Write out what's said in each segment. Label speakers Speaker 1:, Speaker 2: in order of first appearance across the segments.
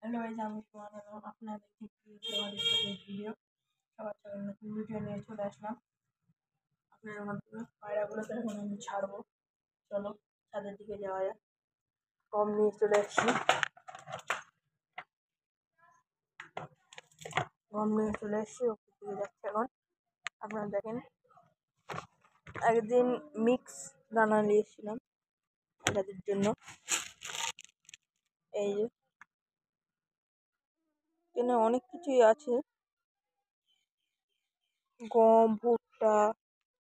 Speaker 1: Hello guys, আমি সুমন এবং আপনারা দেখছি আমাদের সাথে ভিডিও। সবার সঙ্গে নতুন ভিডিও নিয়ে চলে আসলাম। আপনাদের মাধ্যমে পায়রাগুলোকে এখন আমি ছাড়বো। চলো ছাদের দিকে যাওয়া যাক। কম নিয়ে চলে আসছি, ওপর দিকে যাচ্ছে এখন। আপনারা দেখেন, একদিন মিক্স দানা নিয়ে এসেছিলাম পায়রাদের জন্য। এই যে এখানে অনেক কিছুই আছে, গম, ভুট্টা,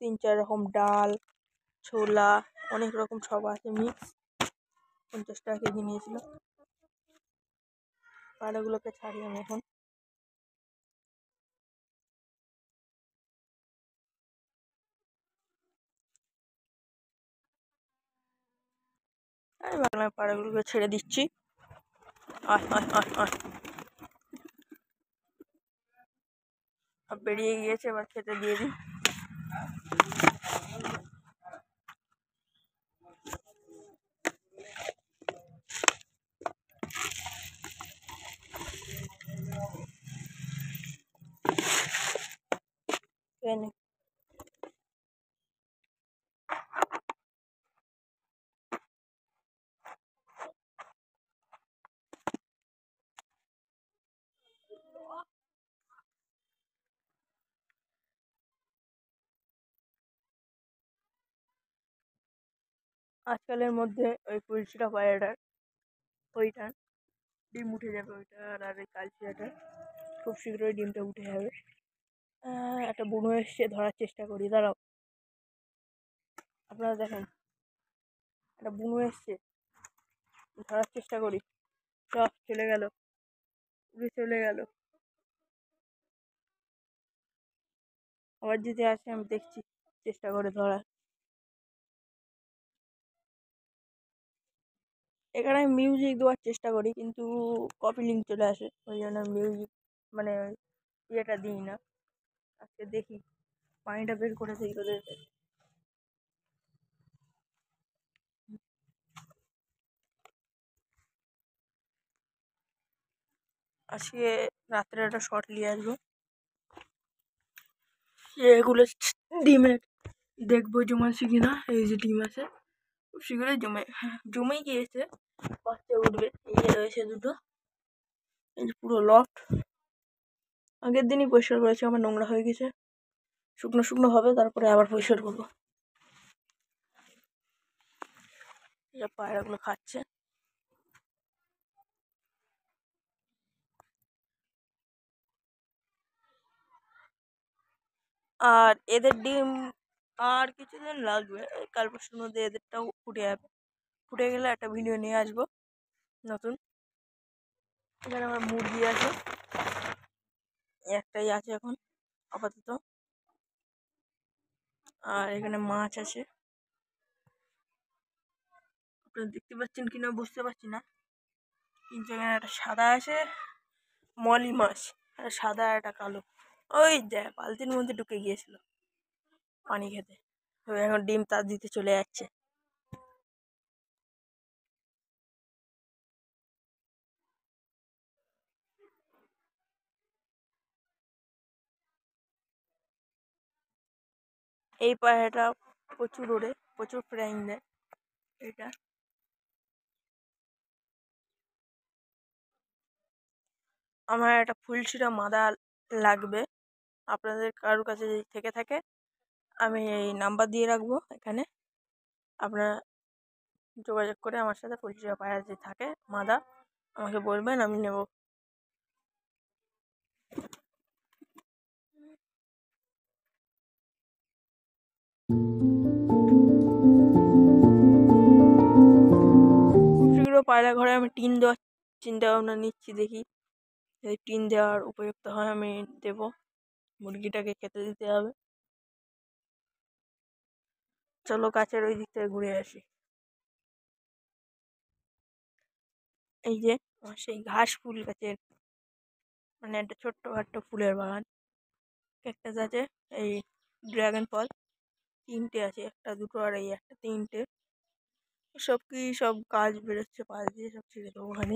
Speaker 1: 3-4 রকম ডাল, ছোলা, অনেক রকম সব আছে মিক্স। 50 টাকা কেজি নিয়েছিল। পায়রাগুলোকে ছাড়ি আমি এখন। আমি ভাবলাম পায়রাগুলোকে ছেড়ে দিচ্ছি। আয় আয় আয় আয়, বেরিয়ে গিয়েছে, এবার খেতে দিয়ে দিই। আজকালের মধ্যে ওই পুলসিটা পায়রাটার ওইটা ডিম উঠে যাবে, ওইটার আর এই কালচিরাটার খুব শীঘ্রই ডিমটা উঠে যাবে। একটা বুনো এসছে, ধরার চেষ্টা করি, দাঁড়াও। আপনারা দেখেন, একটা বুনো এসছে, ধরার চেষ্টা করি। সব চলে গেল, উড়ে চলে গেল। আবার যদি আসে আমি দেখছি, চেষ্টা করে ধরার। এখানে আমি মিউজিক দেওয়ার চেষ্টা করি, কিন্তু কপি লিঙ্ক চলে আসে, ওই জন্য মিউজিক মানে ইয়েটা দিই না। আজকে দেখি, পানিটা বের করে দিই ওদের। আজকে রাত্রে একটা শর্ট নিয়ে আসবো, এগুলো ডিমের দেখবো জমাচ্ছে কিনা। এই যে ডিম আছে, খুব শীঘ্রই জমেই গিয়েছে, বাচ্চা উঠবে। এই যে রয়েছে দুটো, এই যে পুরো লফট। আগের দিনই পরিষ্কার করেছি, আমার নোংরা হয়ে গেছে। শুকনো শুকনো হবে, তারপরে আবার পরিষ্কার করবো। পায়রাগুলো খাচ্ছে। আর এদের ডিম আর কিছুদিন লাগবে, কাল পরশুর মধ্যে এদেরটাও ফুটে যাবে। ফুটে গেলে একটা ভিডিও নিয়ে আসবো নতুন। এখানে আমার মুরগি আছে, একটাই আছে এখন আপাতত। আর এখানে মাছ আছে, আপনারা দেখতে পাচ্ছেন কিনা বুঝতে পারছি না, কিন্তু এখানে একটা সাদা আছে, মলি মাছ, একটা সাদা একটা কালো। ওই দেখ, বালতির মধ্যে ঢুকে গিয়েছিল পানি খেতে, এখন ডিম তার দিতে চলে যাচ্ছে। এই পায়রাটা প্রচুর ওড়ে, প্রচুর ফ্রাইং দেয় এটা। আমার একটা ফুলশিরা মাদা লাগবে, আপনাদের কারোর কাছে যদি থেকে থাকে আমি এই নাম্বার দিয়ে রাখবো এখানে। আপনারা যোগাযোগ করে আমার সাথে ফুলশিরা পায়রা যদি থাকে মাদা, আমাকে বলবেন, আমি নেব। খুব শীঘ্র পায়রা ঘরে আমি টিন দেওয়ার চিন্তা ভাবনা নিচ্ছি, দেখি যদি টিন দেওয়ার উপযুক্ত হয় আমি দেব। মুরগিটাকে খেতে দিতে হবে। চলো গাছের ওই দিক থেকে ঘুরে আসি। এই যে আমার সেই ঘাস ফুল গাছের, মানে একটা ছোট্ট খাট্ট ফুলের বাগান। ক্যাকটাস আছে, এই ড্রাগন ফল 3টে আছে, একটা দুটো আর এই একটা 3টে। সব গাছ বেরোচ্ছে পাশ দিয়ে, সব ছেড়ে দেবো ওখানে।